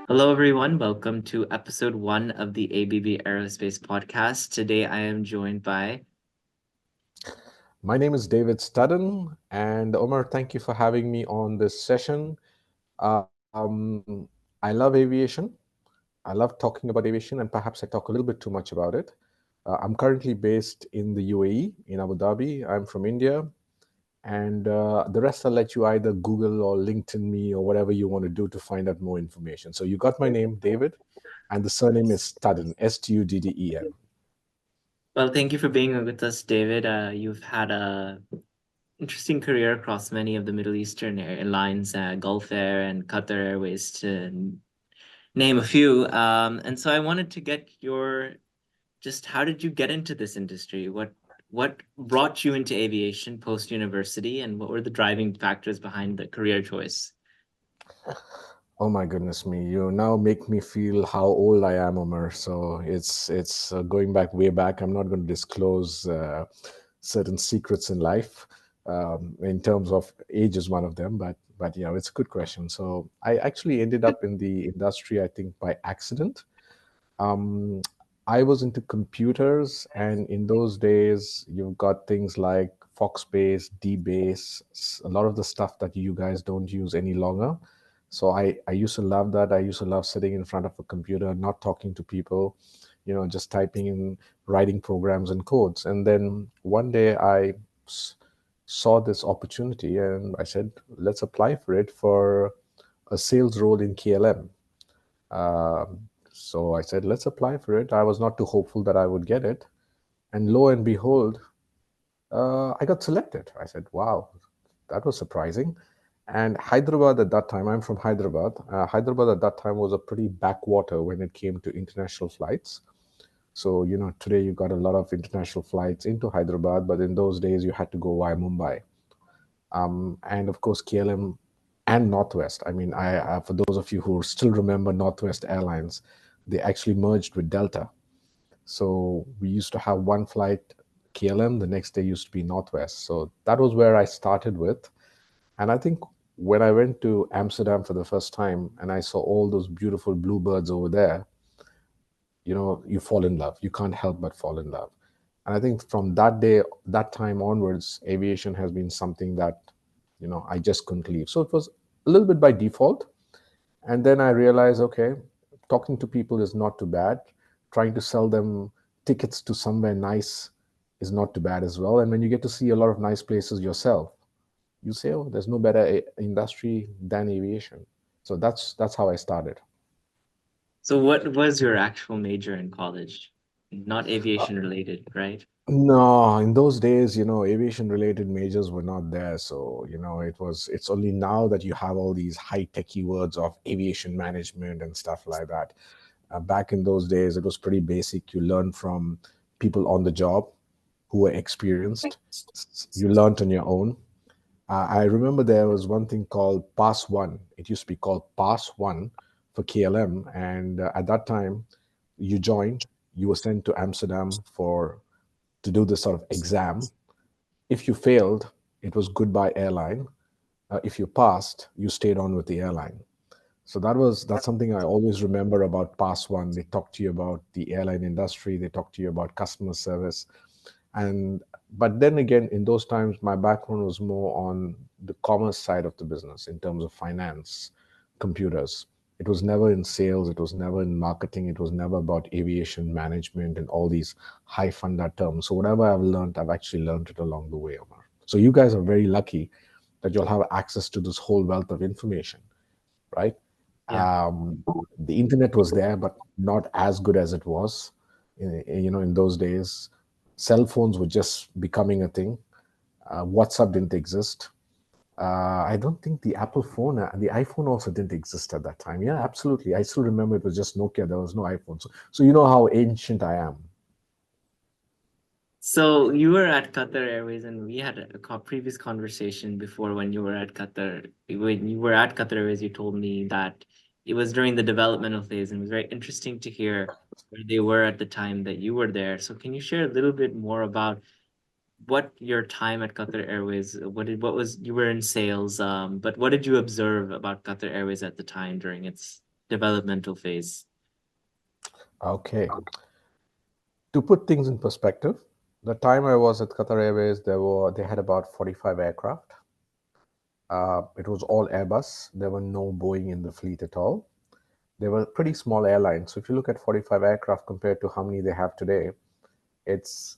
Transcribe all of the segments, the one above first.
Hello, everyone. Welcome to episode one of the ABB Aerospace podcast. Today, I am joined by. My name is David Studden, and Omar, thank you for having me on this session. Um, I love aviation. I love talking about aviation, and perhaps I talk a little bit too much about it. I'm currently based in the UAE, in Abu Dhabi. I'm from India, and the rest I'll let you either Google or LinkedIn me or whatever you want to do to find out more information. So you got my name, David, and the surname is Studden, Studden. Well, thank you for being with us, David. You've had a interesting career across many of the Middle Eastern airlines, Gulf Air and Qatar Airways, to name a few. And so I wanted to get your just how did you get into this industry? What brought you into aviation post university, and what were the driving factors behind the career choice? Oh my goodness me! You now make me feel how old I am, Omar. So it's going back way back. I'm not going to disclose certain secrets in life. In terms of age is one of them, but it's a good question. So I actually ended up in the industry, I think, by accident. Um, I was into computers, and in those days, you've got things like Foxbase, DBase, a lot of the stuff that you guys don't use any longer. So I used to love that. I used to love sitting in front of a computer, not talking to people, just typing in, writing programs and codes. And then one day s- saw this opportunity and I said, let's apply for it for a sales role in KLM. So I said, let's apply for it. I was not too hopeful that I would get it. And lo and behold, I got selected. I said, wow, that was surprising. And Hyderabad at that time, I'm from Hyderabad. Hyderabad at that time was a pretty backwater when it came to international flights. So, today you've got a lot of international flights into Hyderabad, but in those days you had to go via Mumbai. And of course, KLM and Northwest. I mean, for those of you who still remember Northwest Airlines, they actually merged with Delta. So we used to have one flight KLM, the next day used to be Northwest. So that was where I started with. And I think when I went to Amsterdam for the first time and I saw all those beautiful bluebirds over there, you fall in love. You can't help but fall in love. And I think from that day, that time onwards, aviation has been something that, I just couldn't leave. So it was a little bit by default. And then I realized, okay, talking to people is not too bad. Trying to sell them tickets to somewhere nice is not too bad as well. And when you get to see a lot of nice places yourself, you say, oh, there's no better industry than aviation. So that's how I started. So, what was your actual major in college? Not aviation related, right? No, in those days, aviation related majors were not there. So, it's only now that you have all these high techy words of aviation management and stuff like that. Back in those days, it was pretty basic. You learn from people on the job who were experienced. You learned on your own. I remember there was one thing called Pass One. It used to be called Pass One for KLM. And at that time, you joined, you were sent to Amsterdam to do this sort of exam. If you failed, it was goodbye airline. If you passed, you stayed on with the airline. So that's something I always remember about Pass One. They talk to you about the airline industry, they talk to you about customer service. And but then again, in those times, my background was more on the commerce side of the business in terms of finance, computers. It was never in sales, it was never in marketing, it was never about aviation management and all these high funder terms. So whatever I've learned, I've actually learned it along the way, Omar. So you guys are very lucky that you'll have access to this whole wealth of information, right? Yeah. The internet was there, but not as good as it was. In those days, cell phones were just becoming a thing. WhatsApp didn't exist. I don't think the Apple phone, the iPhone also didn't exist at that time. Yeah, absolutely. I still remember it was just Nokia. There was no iPhone. So you know how ancient I am. So you were at Qatar Airways, and we had a previous conversation before when you were at Qatar. When you were at Qatar Airways, you told me that it was during the developmental phase, and it was very interesting to hear where they were at the time that you were there. So can you share a little bit more about what your time at Qatar Airways, what was you were in sales, but what did you observe about Qatar Airways at the time during its developmental phase? Okay. To put things in perspective, the time I was at Qatar Airways, they had about 45 aircraft. It was all Airbus. There were no Boeing in the fleet at all. They were pretty small airlines. So if you look at 45 aircraft compared to how many they have today, it's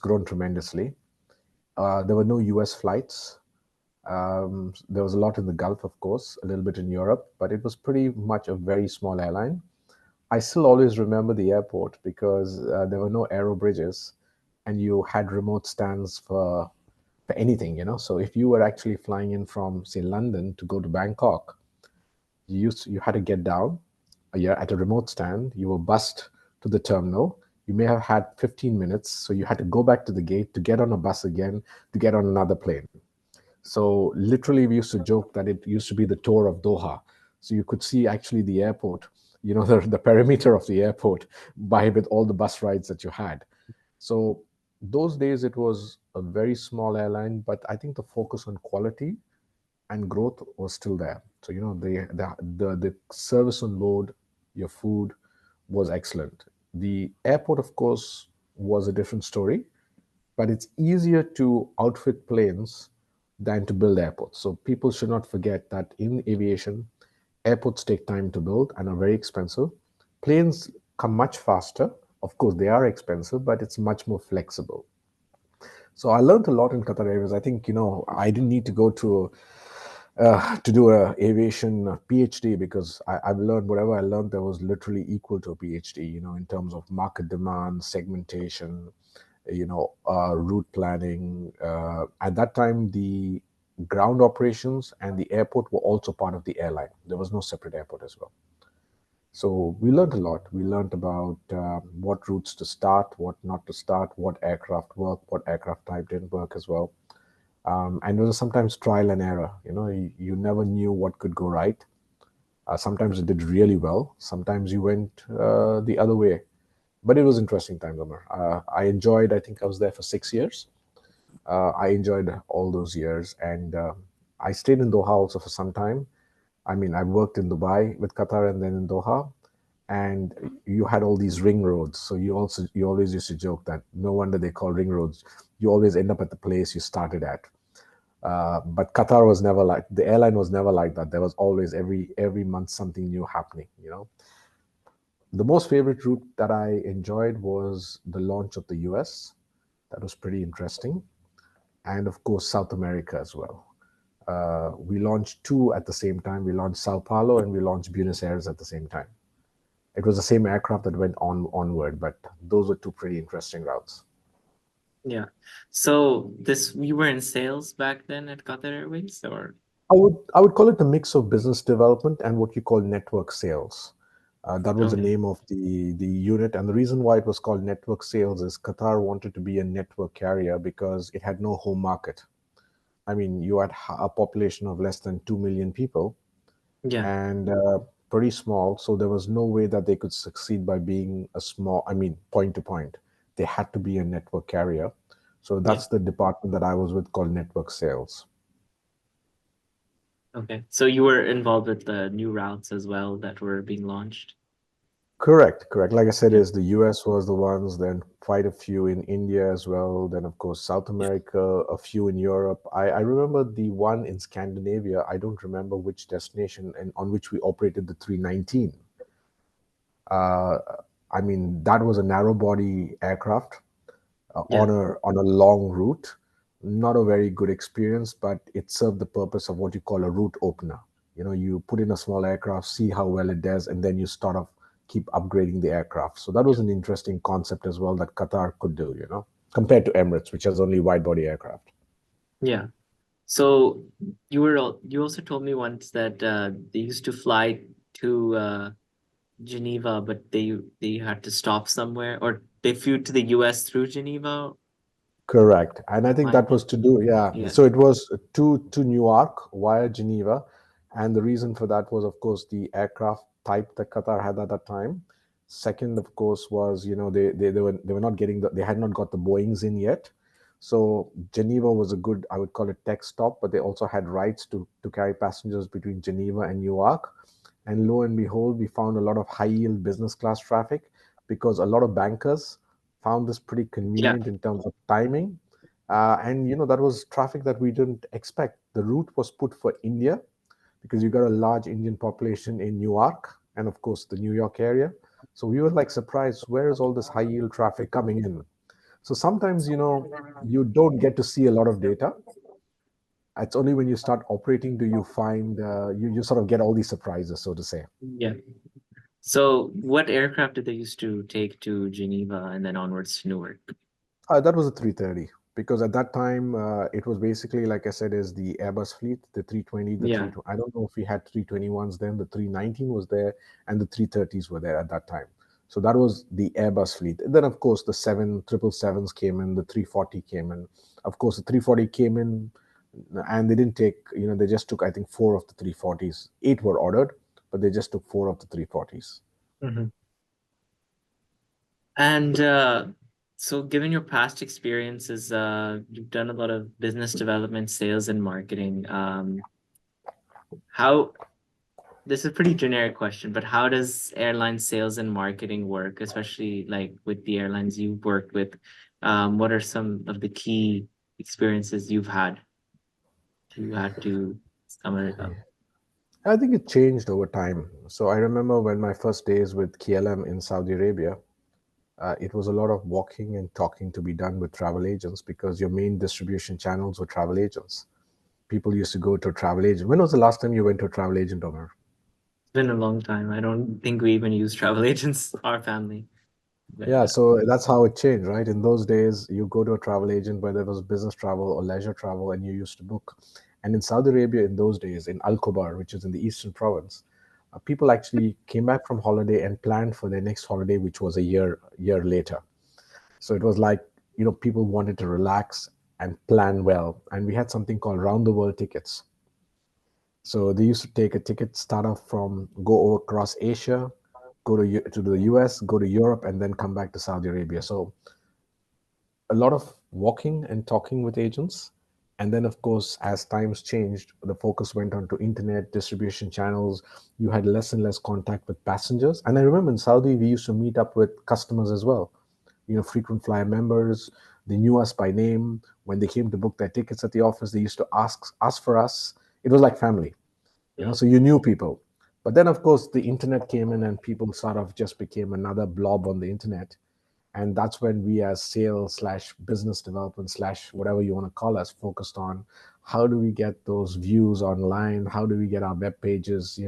grown tremendously. There were no US flights. There was a lot in the Gulf, of course, a little bit in Europe, but it was pretty much a very small airline. I still always remember the airport because there were no aero bridges, and you had remote stands for anything, you know. So if you were actually flying in from, say, London to go to Bangkok, you had to get down. You're at a remote stand. You were bussed to the terminal. You may have had 15 minutes, so you had to go back to the gate to get on a bus again to get on another plane. So literally, we used to joke that it used to be the tour of Doha. So you could see actually the airport, you know, the perimeter of the airport by with all the bus rides that you had. So those days it was a very small airline, but I think the focus on quality and growth was still there. So you know the service on board, your food was excellent. The airport, of course, was a different story, but it's easier to outfit planes than to build airports. So people should not forget that in aviation, airports take time to build and are very expensive. Planes come much faster. Of course, they are expensive, but it's much more flexible. So I learned a lot in Qatar Airways. I think I didn't need to go to do a aviation PhD because I've learned whatever I learned that was literally equal to a PhD. You know, in terms of market demand, segmentation, route planning. At that time, the ground operations and the airport were also part of the airline. There was no separate airport as well. So we learned a lot. We learned about what routes to start, what not to start, what aircraft work, what aircraft type didn't work as well. And there was sometimes trial and error. You never knew what could go right. Sometimes it did really well. Sometimes you went the other way. But it was interesting times, Omar. I enjoyed. I think I was there for 6 years. I enjoyed all those years, and I stayed in Doha also for some time. I mean, I worked in Dubai with Qatar and then in Doha, and you had all these ring roads. So you always used to joke that no wonder they call ring roads. You always end up at the place you started at. But Qatar was never like the airline was never like that. There was always every month something new happening. The most favorite route that I enjoyed was the launch of the US. That was pretty interesting, and of course South America as well. We launched two at the same time. We launched Sao Paulo and we launched Buenos Aires at the same time. It was the same aircraft that went onward, but those were two pretty interesting routes. Yeah. So this you were in sales back then at Qatar Airways, or I would call it a mix of business development and what you call network sales. That was the okay. name of the unit, and the reason why it was called network sales is Qatar wanted to be a network carrier because it had no home market. I mean, you had a population of less than 2 million people, Yeah. and pretty small. So there was no way that they could succeed by being a small, I mean, point to point. They had to be a network carrier. So Yeah. that's the department that I was with called network sales. Okay. So you were involved with the new routes as well that were being launched. Correct, correct. Like I said, Yeah. is the US was the ones, then quite a few in India as well, then of course South Yeah. America, a few in Europe. I remember the one in Scandinavia. I don't remember which destination and on which we operated the 319. Uh, I mean, that was a narrow body aircraft Yeah. on a long route. Not a very good experience, but it served the purpose of what you call a route opener. You put in a small aircraft, see how well it does, and then you start off keep upgrading the aircraft. So that was an interesting concept as well that Qatar could do. Compared to Emirates, which has only wide body aircraft. Yeah. So you also told me once that they used to fly to Geneva, but they had to stop somewhere, or they flew to the US through Geneva. Correct. And I think Why that did? was to do, yeah. Yeah. So it was to Newark via Geneva. And the reason for that was, of course, the aircraft type that Qatar had at that time. Second, of course, was, they were not getting they had not got the Boeings in yet. So Geneva was a good, I would call it tech stop, but they also had rights to carry passengers between Geneva and Newark. and lo and behold, we found a lot of high yield business class traffic because a lot of bankers found this pretty Yeah. convenient in terms of timing. And that was traffic that we didn't expect. The route was put for India because you got a large Indian population in Newark and, of course, the New York area. So we were like surprised, where is all this high yield traffic coming in? So sometimes, you don't get to see a lot of data. It's only when you start operating do you find you sort of get all these surprises, so to say. Yeah. So what aircraft did they used to take to Geneva and then onwards to Newark? That was a 330 because at that time it was basically, like I said, is the Airbus fleet, the 320, the Yeah. 320. I don't know if we had 321s then. The 319 was there, and the 330s were there at that time. So that was the Airbus fleet. Then, of course, the 777s came in, the 340 came in. Of course, the 340 came in, and they didn't take. They just took, I think, four of the 340s. Eight were ordered, but they just took four of the 340s. Hmm. And so given your past experiences, you've done a lot of business development, sales, and marketing. How This is a pretty generic question, but how does airline sales and marketing work, especially like with the airlines you've worked with? What are some of the key experiences you've had you had to sum it up? I think it changed over time. So I remember when my first days with KLM in Saudi Arabia, it was a lot of walking and talking to be done with travel agents because your main distribution channels were travel agents. People used to go to a travel agent. When was the last time you went to a travel agent, Omer? It's been a long time. I don't think we even use travel agents, our family. But Yeah, so that's how it changed, right? In those days, you go to a travel agent, whether it was business travel or leisure travel, and you used to book. And in Saudi Arabia, in those days, in Al Khobar, which is in the eastern province, people actually came back from holiday and planned for their next holiday, which was a year later. So it was like, people wanted to relax and plan well. And we had something called round the world tickets. So they used to take a ticket, start off from go over across Asia, go to the US, go to Europe, and then come back to Saudi Arabia. So a lot of walking and talking with agents. And then, of course, as times changed, the focus went on to internet distribution channels. You had less and less contact with passengers. And I remember in Saudi, we used to meet up with customers as well. Frequent flyer members. They knew us by name. When they came to book their tickets at the office, they used to ask for us. It was like family, so you knew people. But then, of course, the internet came in and people sort of just became another blob on the internet. And that's when we, as sales slash business development slash whatever you want to call us, focused on how do we get those views online? How do we get our web pages,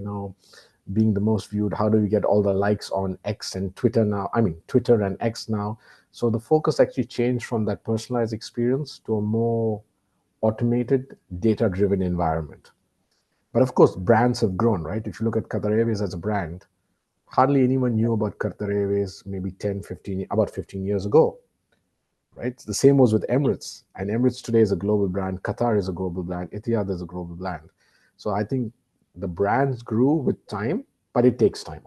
being the most viewed? How do we get all the likes on X and Twitter now? I mean, Twitter and X now. So the focus actually changed from that personalized experience to a more automated, data driven environment. But of course, brands have grown, right? If you look at Qatar Airways as a brand, hardly anyone knew about Qatar Airways maybe 10, 15, about 15 years ago, right? The same was with Emirates. And Emirates today is a global brand. Qatar is a global brand. Etihad is a global brand. So I think the brands grew with time, but it takes time.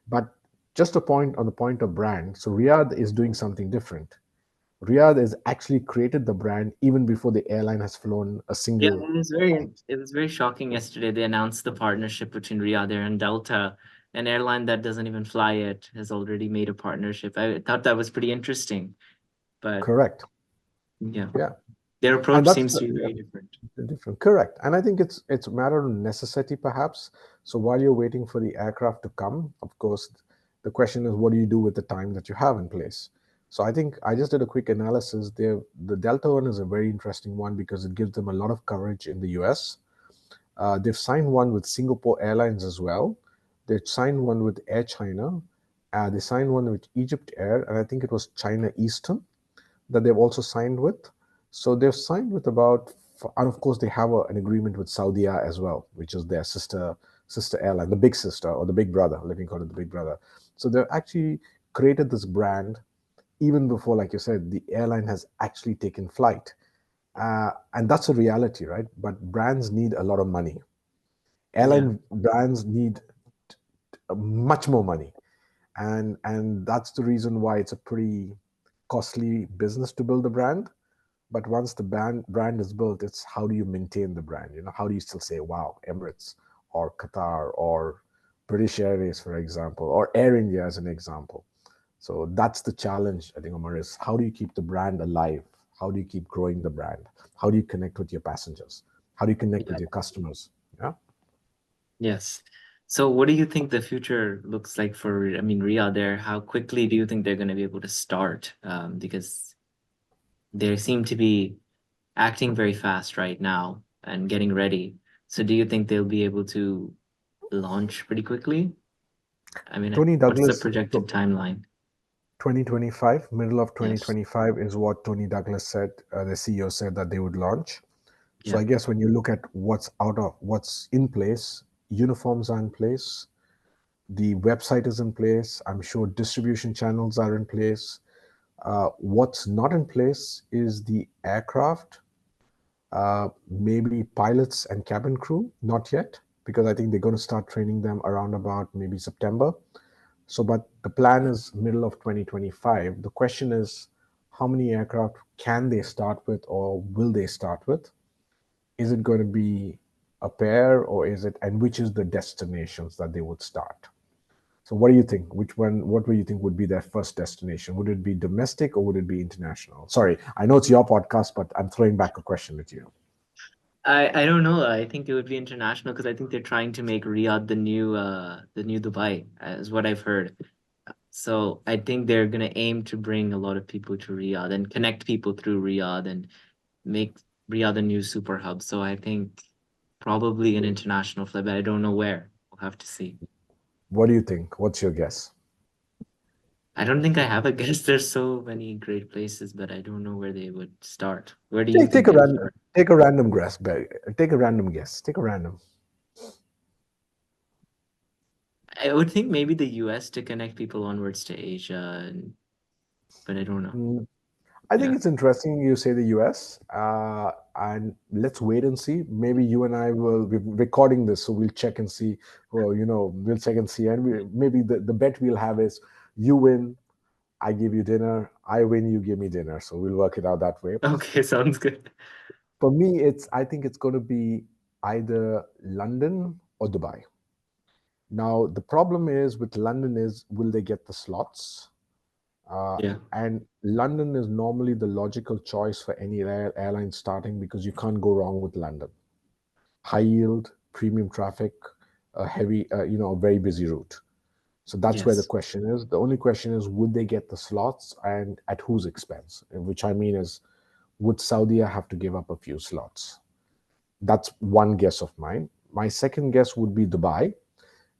But just a point on the point of brand. So Riyadh is doing something different. Riyadh has actually created the brand even before the airline has flown a yeah, single. it was very shocking yesterday. They announced the partnership between Riyadh Air and Delta, an airline that doesn't even fly it has already made a partnership. I thought that was pretty interesting, but Correct. yeah, Yeah. their And approach that's seems to be yeah. very different. Different, correct. And I think it's a matter of necessity, perhaps. So while you're waiting for the aircraft to come, of course, the question is, what do you do with the time that you have in place? So I think I just did a quick analysis. There, the Delta one is a very interesting one because it gives them a lot of coverage in the US. They've signed one with Singapore Airlines as well. They've signed one with Air China. They signed one with Egypt Air, and I think it was China Eastern that they've also signed with. So they've signed with about, and of course they have an agreement with Saudia as well, which is their sister airline, the big sister or the big brother. Let me call it the big brother. So they've actually created this brand even before, like you said, the airline has actually taken flight. And that's a reality, right? But brands need a lot of money. Yeah, Airline brands need much more money, and that's the reason why it's a pretty costly business to build a brand. But once the brand is built, it's how do you maintain the brand? How do you still say, wow, Emirates or Qatar or British Airways, for example, or Air India as an example. So that's the challenge, I think, Omar, is how do you keep the brand alive? How do you keep growing the brand? How do you connect with your passengers? How do you connect Yeah. with your customers? Yeah. Yes. So what do you think the future looks like for, I mean, Riyadh there? How quickly do you think they're going to be able to start? Because they seem to be acting very fast right now and getting ready. So do you think they'll be able to launch pretty quickly? I mean, Tony what's the Douglas, projected timeline? 2025, middle of Yes. 2025 is what Tony Douglas said, the CEO said that they would launch. So Yeah. I guess when you look at what's in place, uniforms are in place, the website is in place. I'm sure distribution channels are in place. What's not in place is the aircraft, maybe pilots and cabin crew, not yet, because I think they're going to start training them around about maybe September. So, but the plan is middle of 2025. The question is, how many aircraft can they start with, or will they start with? Is it going to be a pair, or is it, and which is the destinations that they would start? So what do you think? What do you think would be their first destination? Would it be domestic or would it be international? Sorry, I know it's your podcast, but I'm throwing back a question at you. I don't know. I think it would be international because I think they're trying to make Riyadh the new Dubai, is what I've heard. So I think they're gonna aim to bring a lot of people to Riyadh and connect people through Riyadh and make Riyadh a new super hub. So I think probably an international flight, but I don't know where. We'll have to see. What do you think? What's your guess? I don't think I have a guess. There's so many great places, but I don't know where they would start. Where do you Take think take a they'll random start? take a random guess. Take a random guess. Take a random. I would think maybe the US to connect people onwards to Asia, but I don't know. Mm, I think Yeah. it's interesting you say the US, and let's wait and see. Maybe you and I will be recording this, so we'll check and see. Well, we'll check and see, and maybe the bet we'll have is you win, I give you dinner, I win, you give me dinner. So we'll work it out that way. Okay, sounds good. For me, I think it's going to be either London or Dubai. Now, the problem is with London is will they get the slots? Yeah. And London is normally the logical choice for any airline starting because you can't go wrong with London. High yield, premium traffic, a heavy, a very busy route. So that's where the Yes. question is. The only question is, would they get the slots and at whose expense? Which I mean is, would Saudi have to give up a few slots? That's one guess of mine. My second guess would be Dubai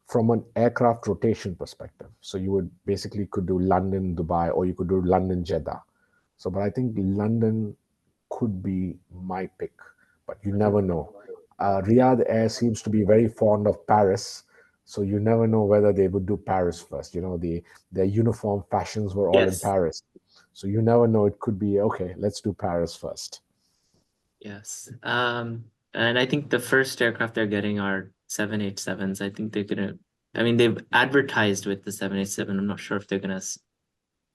from an aircraft rotation perspective. So you would basically could do London, Dubai, or you could do London, Jeddah. So, but I think London could be my pick, but you never know. Riyadh Air seems to be very fond of Paris, so you never know whether they would do Paris first. Their uniform fashions were all in Yes. Paris, so you never know. It could be okay. Let's do Paris first. Yes. And I think the first aircraft they're getting are 787s. I think they're gonna, I mean, they've advertised with the 787. I'm not sure if they're gonna,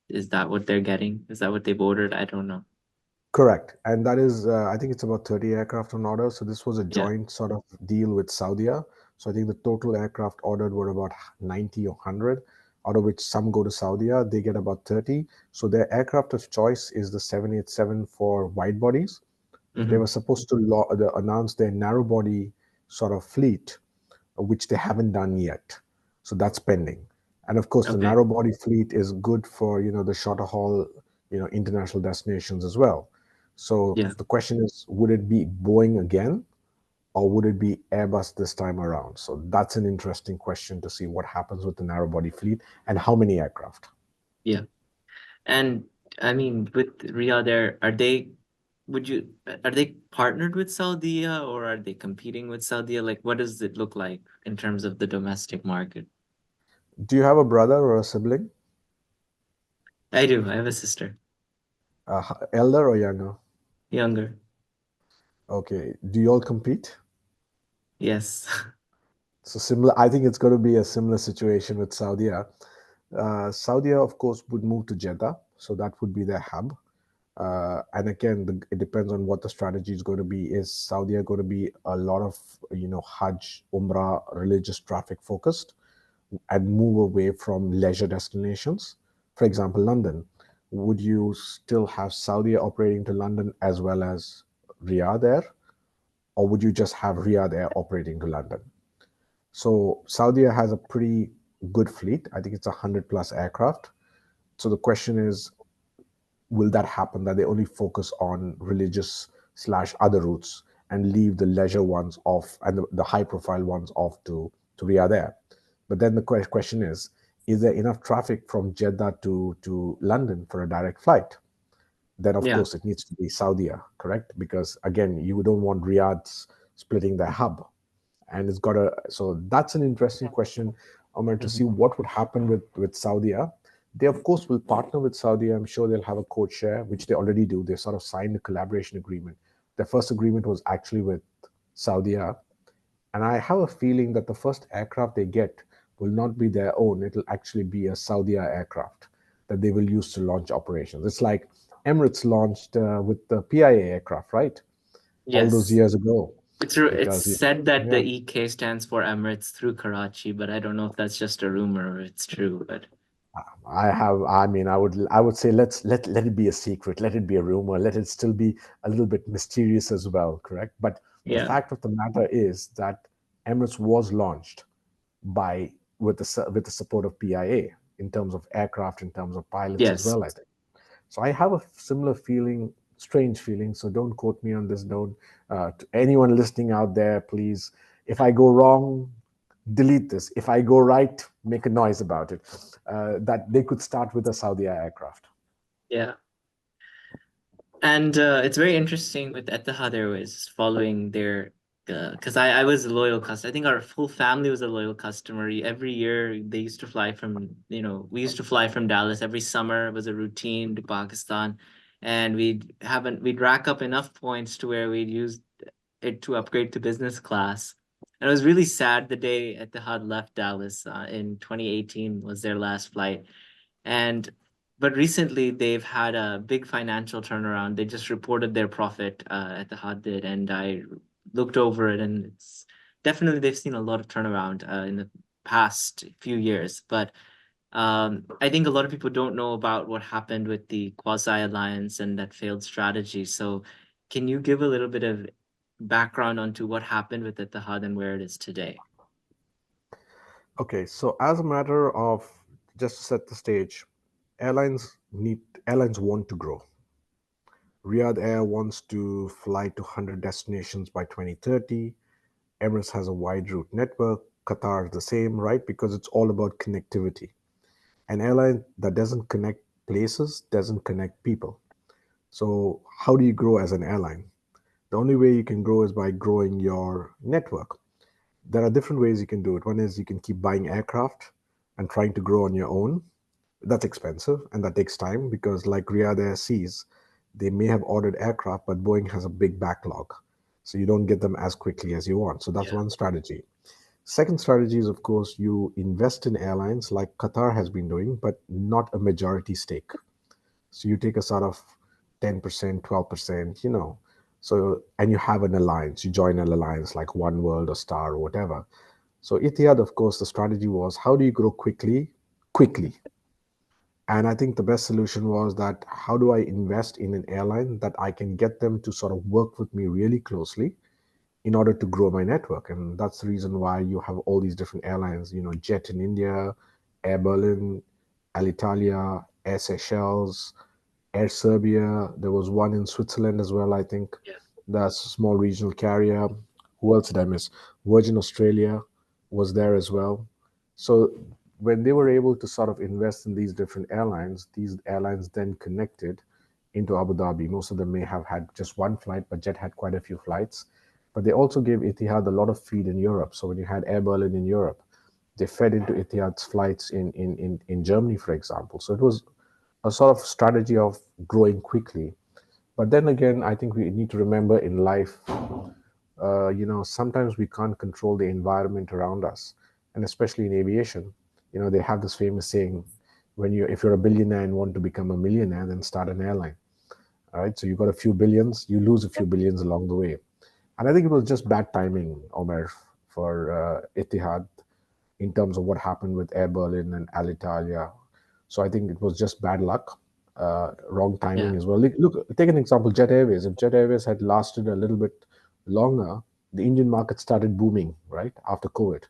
is that what they're getting? Is that what they've ordered? I don't know. Correct. And that is, I think it's about 30 aircraft on order. So this was a Yeah. joint sort of deal with Saudia. So I think the total aircraft ordered were about 90 or 100, out of which some go to Saudia. They get about 30. So their aircraft of choice is the 787 for wide bodies. They were Hmm. supposed to announce their narrow body sort of fleet, which they haven't done yet. So that's pending. And of course, the Okay. narrow body fleet is good for the shorter haul, international destinations as well. So Yeah. the question is, would it be Boeing again, or would it be Airbus this time around? So that's an interesting question to see what happens with the narrow body fleet and how many aircraft. Yeah. And I mean, with Riyadh there, are they partnered with Saudia or are they competing with Saudia? Like, what does it look like in terms of the domestic market? Do you have a brother or a sibling, I do. I have a sister, elder or younger? younger. Okay. Do you all compete? Yes. So similar, I think it's going to be a similar situation with Saudi. Saudi, of course, would move to Jeddah, so that would be their hub. And again, it depends on what the strategy is going to be. Is Saudi going to be a lot of Hajj, Umrah, religious traffic focused, and move away from leisure destinations? For example, London. Would you still have Saudi operating to London as well as Riyadh Air, or would you just have Riyadh Air operating to London? So Saudi has a pretty good fleet. I think it's 100 plus aircraft. So the question is, will that happen, that they only focus on religious slash other routes and leave the leisure ones off and the high profile ones off to Riyadh Air? But then the question is there enough traffic from Jeddah to London for a direct flight? Then of Yeah. course it needs to be Saudi, correct? Because again, you don't want Riyadh splitting their hub. And it's got a, so that's an interesting question, Omar, to see Mhm. what would happen with Saudi. They of course will partner with Saudi. I'm sure they'll have a code share, which they already do. They sort of signed a collaboration agreement. Their first agreement was actually with Saudi, and I have a feeling that the first aircraft they get will not be their own. It'll actually be a Saudi aircraft that they will use to launch operations. It's like Emirates launched with the PIA aircraft, right? All those Yes. years ago, It's because said that the yeah, EK stands for Emirates through Karachi, but I don't know if that's just a rumor or it's true. But I mean, I would say let it be a secret, let it be a rumor, let it still be a little bit mysterious as well, correct? But the yeah. fact of the matter is that Emirates was launched by with the support of PIA in terms of aircraft, in terms of pilots as Yes. well, I think. So I have a similar feeling, strange feeling. So don't quote me on this. Don't to anyone listening out there, please. If I go wrong, delete this. If I go right, make a noise about it. That they could start with a Saudi aircraft. Yeah. And it's very interesting with Etihad Airways following their, because I was a loyal customer. I think our whole family was a loyal customer. Every year they used to fly from, we used to fly from Dallas every summer. It was a routine to Pakistan. And we'd rack up enough points to where we'd use it to upgrade to business class. And it was really sad the day Etihad left Dallas in 2018 was their last flight. And but recently they've had a big financial turnaround. They just reported their profit at the Hut did, and I looked over it, and it's definitely they've seen a lot of turnaround in the past few years. But I think a lot of people don't know about what happened with the Quasi Alliance and that failed strategy. So, can you give a little bit of background onto what happened with Etihad and where it is today? Okay, so as a matter of just to set the stage, airlines want to grow. Riyadh Air wants to fly to 100 destinations by 2030. Emirates has a wide route network. Qatar is the same, right? Because it's all about connectivity. An airline that doesn't connect places doesn't connect people. So, how do you grow as an airline? The only way you can grow is by growing your network. There are different ways you can do it. One is you can keep buying aircraft and trying to grow on your own. That's expensive and that takes time because, like Riyadh Air sees, they may have ordered aircraft, but Boeing has a big backlog. So you don't get them as quickly as you want. So that's Yeah. one strategy. Second strategy is, of course, you invest in airlines like Qatar has been doing, but not a majority stake. So you take a sort of 10%, 12%, So, and you have an alliance, you join an alliance like One World or Star or whatever. So Etihad, of course, the strategy was how do you grow quickly? Quickly. And I think the best solution was that how do I invest in an airline that I can get them to sort of work with me really closely in order to grow my network? And that's the reason why you have all these different airlines, Jet in India, Air Berlin, Alitalia, Air Seychelles, Air Serbia. There was one in Switzerland as well, I think. Yeah. That's a small regional carrier. Who else did I miss? Virgin Australia was there as well. So when they were able to sort of invest in these airlines then connected into Abu Dhabi. Most of them may have had just one flight, but Jet had quite a few flights. But they also gave Etihad a lot of feed in Europe. So when you had Air Berlin in Europe, they fed into Etihad's flights in Germany, for example. So it was a sort of strategy of growing quickly. But then again, I think we need to remember in life, sometimes we can't control the environment around us, and especially in aviation, they have this famous saying, if you're a billionaire and want to become a millionaire, then start an airline. All right, so you got a few billions, you lose a few billions along the way, and I think it was just bad timing, Omer, for Etihad. in terms of what happened with Air Berlin and Alitalia. So I think it was just bad luck, wrong timing Yeah. as well. Look, take an example, Jet Airways. If Jet Airways had lasted a little bit longer, the Indian market started booming right after COVID.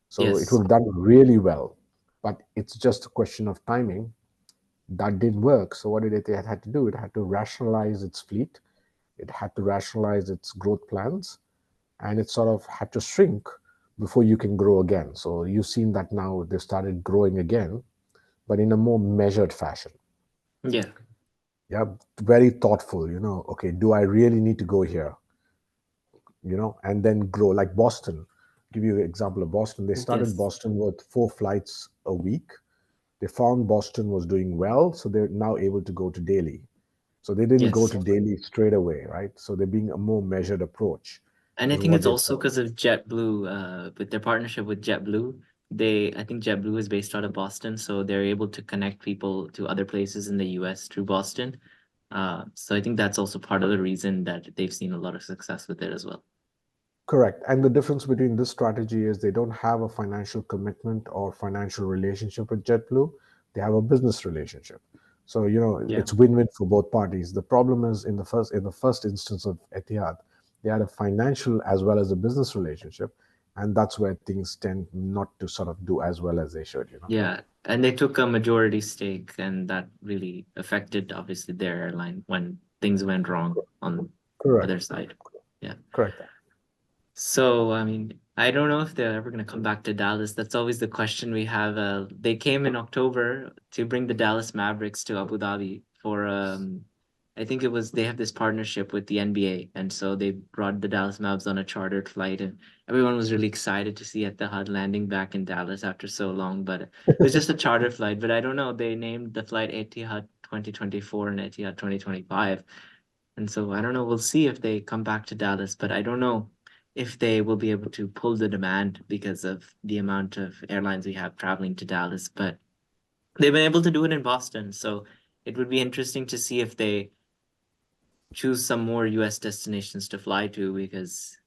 So it would Yes. have done really well. But it's just a question of timing. That didn't work. So what did it had to do? It had to rationalize its fleet. It had to rationalize its growth plans, and it sort of had to shrink before you can grow again. So you've seen that now they started growing again, but in a more measured fashion. Yeah. Yeah, very thoughtful. Okay, do I really need to go here? And then grow like Boston. Give you an example of Boston. They started Yes. Boston with 4 flights a week. They found Boston was doing well, so they're now able to go to Delhi. So they didn't go Yes. to Delhi straight away, right? So they're being a more measured approach And I in think what it's they've also done. because of JetBlue, with their partnership with JetBlue. I think JetBlue is based out of Boston, so they're able to connect people to other places in the US through Boston. So I think that's also part of the reason that they've seen a lot of success with it as well. Correct. And the difference between this strategy is they don't have a financial commitment or financial relationship with JetBlue. They have a business relationship. So, Yeah. it's win-win for both parties. The problem is in the first instance of Etihad, they had a financial as well as a business relationship, and that's where things tend not to sort of do as well as they should. Yeah. And they took a majority stake, and that really affected obviously their airline when things went wrong on Correct. other side. Yeah. Correct. So, I mean, I don't know if they're ever going to come back to Dallas. That's always the question we have. They came in October to bring the Dallas Mavericks to Abu Dhabi for, I think it was, they have this partnership with the NBA. And so they brought the Dallas Mavs on a chartered flight, and everyone was really excited to see Etihad landing back in Dallas after so long. But it was just a charter flight. But I don't know. They named the flight Etihad 2024 and Etihad 2025. And so I don't know. We'll see if they come back to Dallas, but I don't know if they will be able to pull the demand because of the amount of airlines we have traveling to Dallas. But they've been able to do it in Boston. So it would be interesting to see if they choose some more US destinations to fly to, because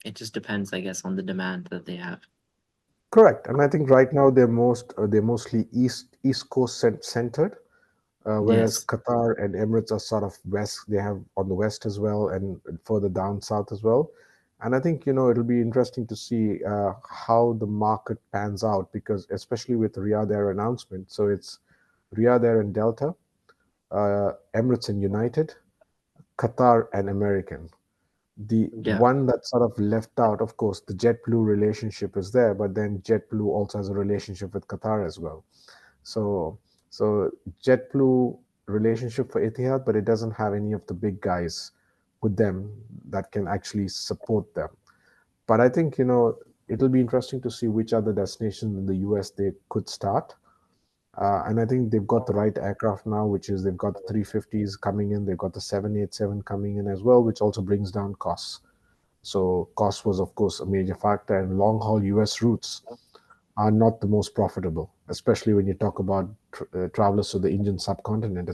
it just depends, I guess, on the demand that they have. Correct. And I think right now they're mostly East Coast centered, whereas Yes. Qatar and Emirates are sort of west. They have on the west as well, and further down south as well. And I think it'll be interesting to see how the market pans out, because especially with Riyadh Air announcement. So it's Riyadh Air and Delta, Emirates and United, Qatar and American. The Yeah. one that's sort of left out, of course, the JetBlue relationship is there, but then JetBlue also has a relationship with Qatar as well. So, so JetBlue relationship for Etihad, but it doesn't have any of the big guys with them that can actually support them. But I think it'll be interesting to see which other destinations in the US they could start. And I think they've got the right aircraft now, which is they've got the 350s coming in, they've got the 787 coming in as well, which also brings down costs. So cost was, of course, a major factor, and long haul US routes are not the most profitable, especially when you talk about travelers to the Indian subcontinent.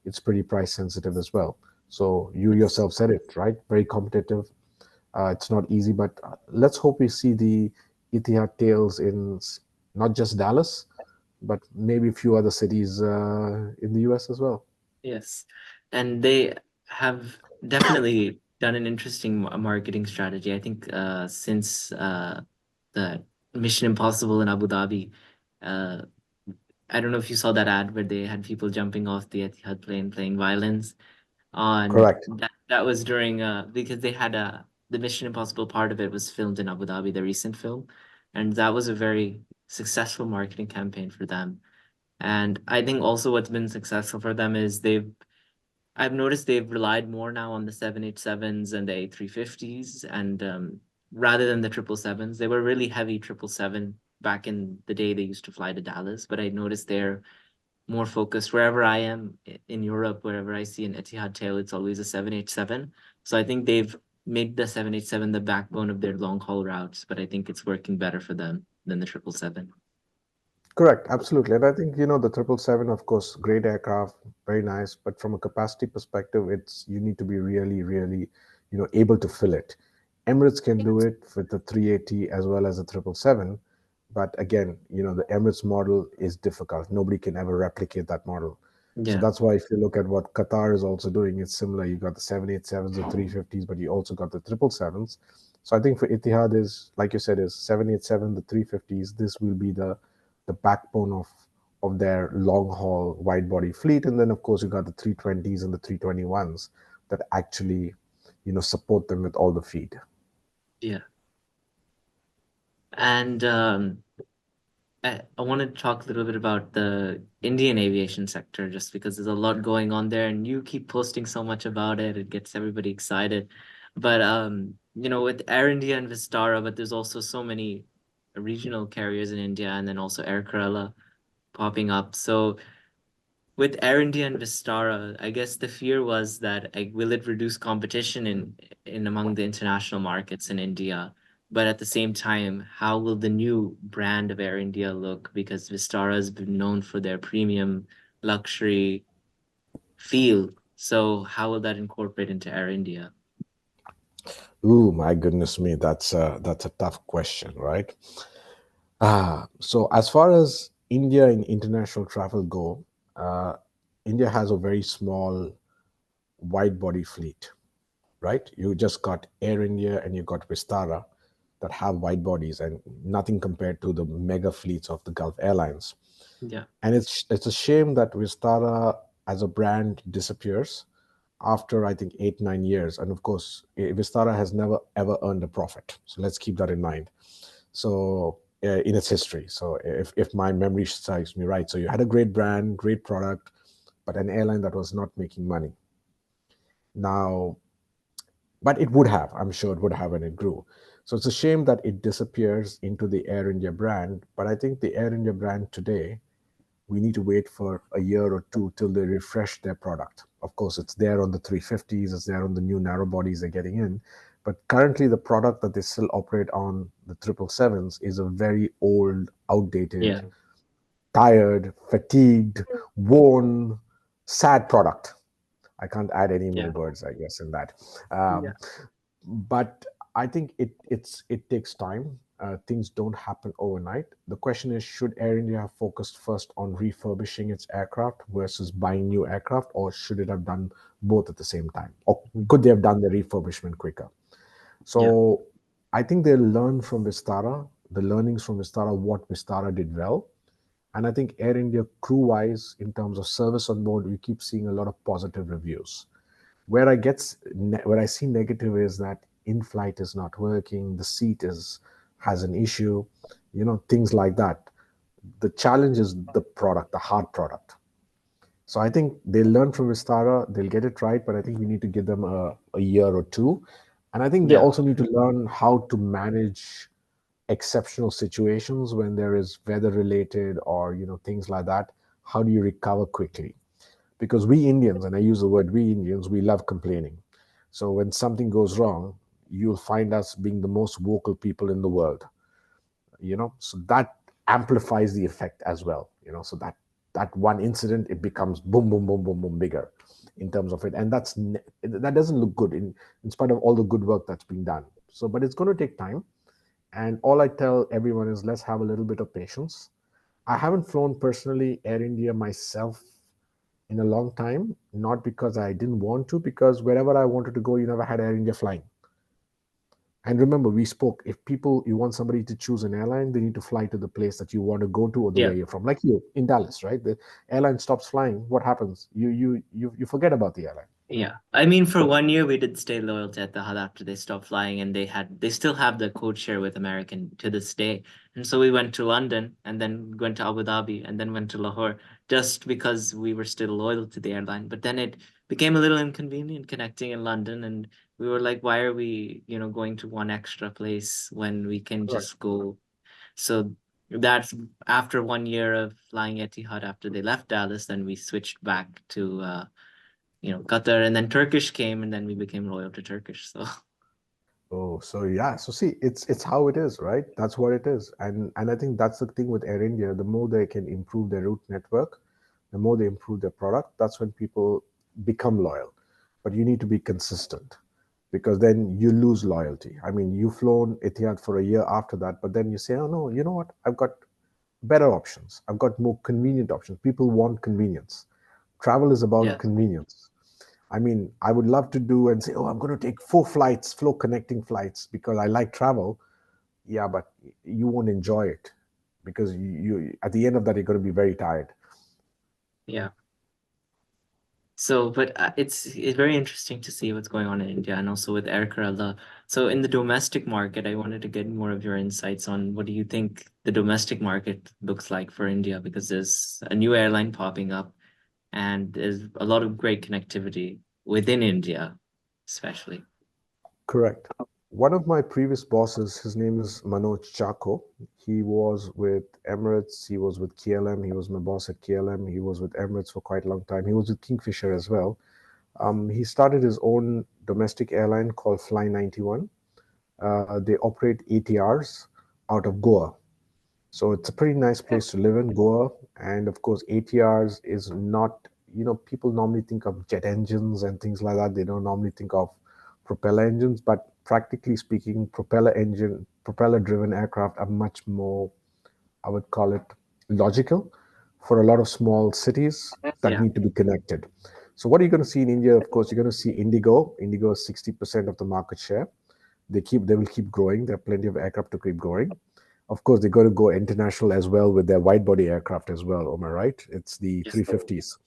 It's pretty price sensitive as well. So you Yes. yourself said it, right? Very competitive. It's not easy, but let's hope we see the Etihad tails in not just Dallas, but maybe a few other cities in the US as well. Yes. And they have definitely done an interesting marketing strategy. I think since the Mission Impossible in Abu Dhabi, uh, I don't know if you saw that ad where they had people jumping off the Etihad plane playing violins. And Correct. that was during because they had the Mission Impossible part of it was filmed in Abu Dhabi, the recent film, and that was a very successful marketing campaign for them. And I think also what's been successful for them is I've noticed they've relied more now on the 787s and the A350s, and rather than the 777s. They were really heavy 777 back in the day. They used to fly to Dallas, but I noticed they're more focused wherever I am in Europe. Wherever I see an Etihad tail, it's always a 787. So I think they've made the 787 the backbone of their long haul routes, but I think it's working better for them than the 777. Correct, absolutely. And I think, the 777, of course, great aircraft, very nice. But from a capacity perspective, you need to be really, really, able to fill it. Emirates can do it with the 380 as well as the 777. But again, the Emirates model is difficult. Nobody can ever replicate that model. So Yeah. that's why if you look at what Qatar is also doing, it's similar. You got the 787s, the 350s, but you also got the 777s. So I think for Etihad is, like you said, is 787, the 350s. This will be the backbone of their long haul wide body fleet. And then of course you got the 320s and the 321s that actually, support them with all the feed. Yeah. And I want to talk a little bit about the Indian aviation sector just because there's a lot going on there and you keep posting so much about it. It gets everybody excited. But with Air India and Vistara, but there's also so many regional carriers in India and then also Air Kerala popping up. So with Air India and Vistara, I guess the fear was that will it reduce competition in among the international markets in India? But at the same time, how will the new brand of Air India look? Because Vistara has been known for their premium luxury feel. So how will that incorporate into Air India? Ooh, my goodness me, that's a tough question, right? So as far as India in international travel go, uh, India has a very small wide body fleet, right? You just got Air India and you got Vistara that have wide bodies and nothing compared to the mega fleets of the Gulf airlines. Yeah, And it's a shame that Vistara as a brand disappears after I think 8 9 years. And of course, Vistara has never ever earned a profit. So let's keep that in mind. So in its history, so if my memory strikes me right, so you had a great brand, great product, but an airline that was not making money. Now, but it would have, I'm sure it would have, when it grew. So it's a shame that it disappears into the Air India brand. But I think the Air India brand today, we need to wait for a year or two till they refresh their product. Of course, it's there on the 350s, it's there on the new narrow bodies they're getting in. But currently, the product that they still operate on the 777s is a very old, outdated, yeah, tired, fatigued, worn, sad product. I can't add any more yeah, words, I guess, in that. yeah, Um, but I think it takes time. Things don't happen overnight. The question is, should Air India have focused first on refurbishing its aircraft versus buying new aircraft, or should it have done both at the same time? Or could they have done the refurbishment quicker? yeah, So I think they'll learn from Vistara, the learnings from Vistara, what Vistara did well. And I think Air India, crew wise, in terms of service on board, we keep seeing a lot of positive reviews. Where I see negative is that in flight is not working, the seat is has an issue, things like that. The challenge is the product, the hard product. So I think they'll learn from Vistara, they'll get it right, but I think we need to give them a year or two. And I think they yeah, also need to learn how to manage exceptional situations when there is weather related or things like that. How do you recover quickly? Because we Indians, and I use the word we Indians, we love complaining. So when something goes wrong, you'll find us being the most vocal people in the world. So that amplifies the effect as well. So that one incident, it becomes boom, boom, boom, boom, boom, bigger in terms of it, and that doesn't look good in spite of all the good work that's being done. So, but it's going to take time, and all I tell everyone is let's have a little bit of patience. I haven't flown personally Air India myself in a long time, not because I didn't want to, because wherever I wanted to go, you never had Air India flying. And remember, we spoke. If you want somebody to choose an airline, they need to fly to the place that you want to go to or the yeah. way you're from. Like you in Dallas, right? The airline stops flying. What happens? You forget about the airline. Yeah, I mean, for 1 year we did stay loyal to Etihad after they stopped flying, and they still have the code share with American to this day. And so we went to London, and then went to Abu Dhabi, and then went to Lahore, just because we were still loyal to the airline. But then it became a little inconvenient connecting in London, and we were like, why are we, going to one extra place when we can Correct. just go? So that's after 1 year of flying Etihad after they left Dallas, then we switched back to Qatar, and then Turkish came, and then we became loyal to Turkish. So Oh, so yeah. So see, it's how it is, right? That's what it is. And I think that's the thing with Air India. The more they can improve their route network, the more they improve their product, that's when people become loyal. But you need to be consistent. because then you lose loyalty. I mean, you've flown Etihad for a year after that, but then you say, oh no, you know what? I've got better options. I've got more convenient options. People want convenience. Travel is about Yeah. convenience. I mean, I would love to do and say, oh, I'm going to take 4 flights, 4 connecting flights because I like travel. Yeah, but you won't enjoy it because you at the end of that, you're going to be very tired. Yeah. So, but it's very interesting to see what's going on in India and also with Air Kerala. So, in the domestic market, I wanted to get more of your insights on what do you think the domestic market looks like for India because there's a new airline popping up and there's a lot of great connectivity within India, especially. Correct. One of my previous bosses, his name is Manoj Chako. He was with Emirates, he was with KLM, he was my boss at KLM, he was with Emirates for quite a long time. He was with Kingfisher as well. He started his own domestic airline called Fly 91. They operate ATRs out of Goa. So it's a pretty nice place to live in, Goa. And of course, ATRs is not, people normally think of jet engines and things like that. They don't normally think of propeller engines, but practically speaking, propeller driven aircraft are much more, I would call it, logical for a lot of small cities that Yeah. need to be connected. So what are you going to see in India? Of course, you're going to see Indigo. Indigo is 60% of the market share. They will keep growing. There are plenty of aircraft to keep growing. Of course, they're going to go international as well with their wide body aircraft as well. Am I right? It's the Yes. 350s.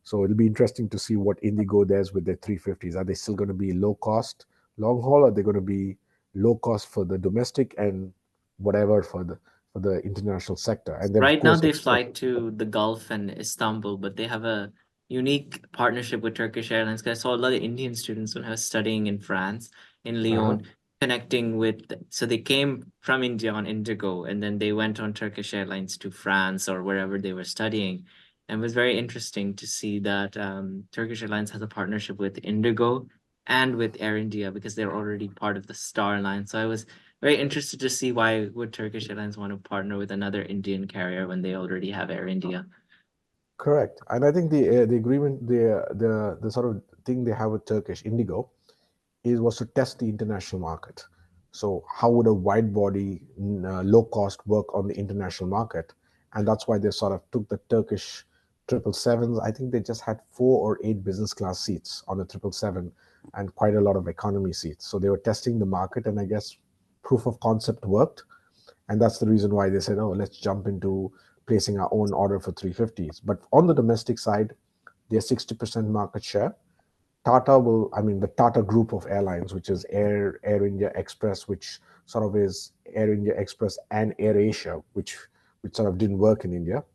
So it'll be interesting to see what Indigo does with their 350s. Are they still going to be low cost long haul? Or are they going to be low cost for the domestic and whatever for the international sector? And then of Right now, course they express. fly to the Gulf and Istanbul, but they have a unique partnership with Turkish Airlines. 'Cause I saw a lot of Indian students when I was studying in France, in Uh-huh. Lyon, connecting with. So they came from India on Indigo, and then they went on Turkish Airlines to France or wherever they were studying. And it was very interesting to see that Turkish Airlines has a partnership with Indigo and with Air India because they're already part of the Star Line. So I was very interested to see why would Turkish Airlines want to partner with another Indian carrier when they already have Air India. Correct. And I think the agreement, the sort of thing they have with Turkish Indigo is was to test the international market. So how would a wide body, low cost work on the international market? And that's why they sort of took the Turkish 777s. I think they just had 4 or 8 business class seats on the 777 and quite a lot of economy seats. So they were testing the market, and I guess proof of concept worked. And that's the reason why they said, oh, let's jump into placing our own order for 350s. But on the domestic side, they're 60% market share. I mean, the Tata group of airlines, which is Air India Express, which sort of is Air India Express and Air Asia, which sort of didn't work in India,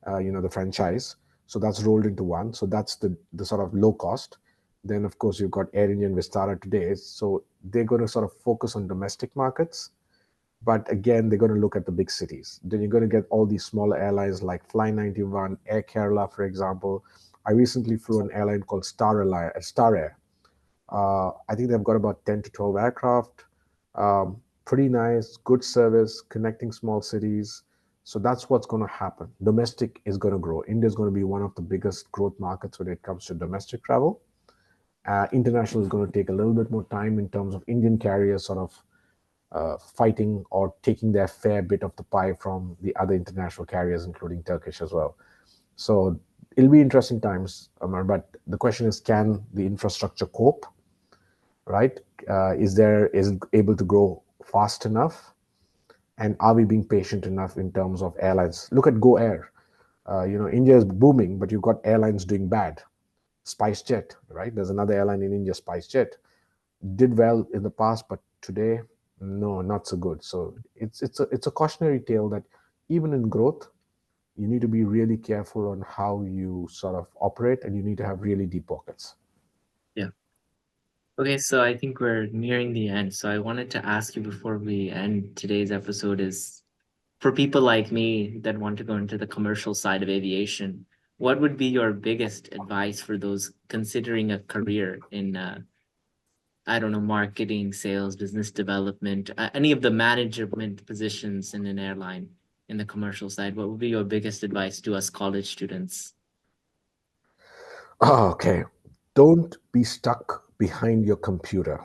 the franchise. So that's rolled into one. So that's the sort of low cost. Then of course you've got Air India and Vistara today. So they're going to sort of focus on domestic markets, but again, they're going to look at the big cities. Then you're going to get all these smaller airlines like Fly 91, Air Kerala, for example. I recently flew an airline called Star Air. I think they've got about 10 to 12 aircraft. Pretty nice, good service, connecting small cities. So that's what's going to happen. Domestic is going to grow. India is going to be one of the biggest growth markets when it comes to domestic travel. International is going to take a little bit more time in terms of Indian carriers sort of fighting or taking their fair bit of the pie from the other international carriers, including Turkish as well. So it'll be interesting times, Amar, but the question is, can the infrastructure cope, right? Is it able to grow fast enough? And are we being patient enough in terms of airlines? Look at Go Air. India is booming, but you've got airlines doing bad. SpiceJet, right? There's another airline in India, SpiceJet, did well in the past, but today, no, not so good. So it's a cautionary tale that even in growth, you need to be really careful on how you sort of operate, and you need to have really deep pockets. Yeah. Okay, so I think we're nearing the end. So I wanted to ask you before we end today's episode is for people like me that want to go into the commercial side of aviation, what would be your biggest advice for those considering a career in I don't know, marketing, sales, business development, any of the management positions in an airline in the commercial side? What would be your biggest advice to us college students? Okay, don't be stuck behind your computer.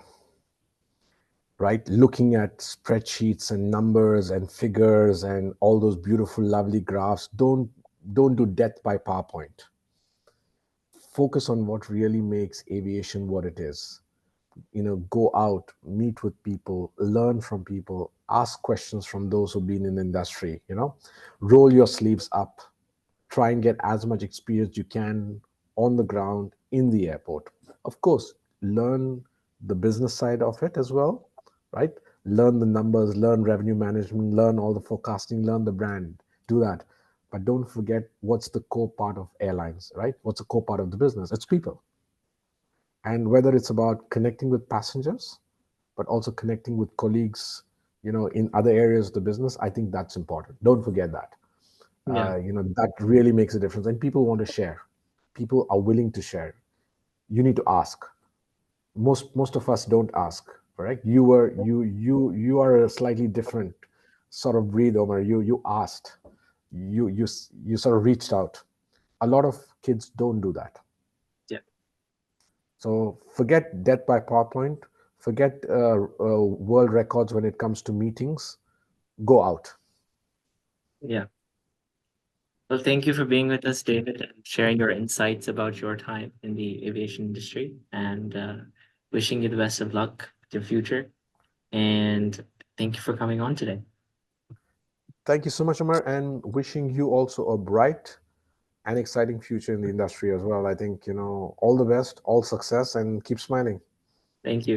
right? Looking at spreadsheets and numbers and figures and all those beautiful, lovely graphs. Don't do death by PowerPoint. Focus on what really makes aviation what it is. Go out, meet with people, learn from people, ask questions from those who've been in the industry. Roll your sleeves up, try and get as much experience you can on the ground in the airport. Of course, learn the business side of it as well, right? Learn the numbers, learn revenue management, learn all the forecasting, learn the brand. Do that. But don't forget what's the core part of airlines, right? What's the core part of the business? It's people. And whether it's about connecting with passengers, but also connecting with colleagues, in other areas of the business, I think that's important. Don't forget that. Yeah. That really makes a difference. And people want to share. People are willing to share. You need to ask. Most of us don't ask, correct? You are a slightly different sort of breed, Omar. You asked. You sort of reached out. A lot of kids don't do that. Yeah. So forget death by PowerPoint. Forget world records when it comes to meetings. Go out. Yeah. Well, thank you for being with us, David, and sharing your insights about your time in the aviation industry, and wishing you the best of luck with your future. And thank you for coming on today. Thank you so much, Amar, and wishing you also a bright and exciting future in the industry as well. I think, all the best, all success, and keep smiling. Thank you.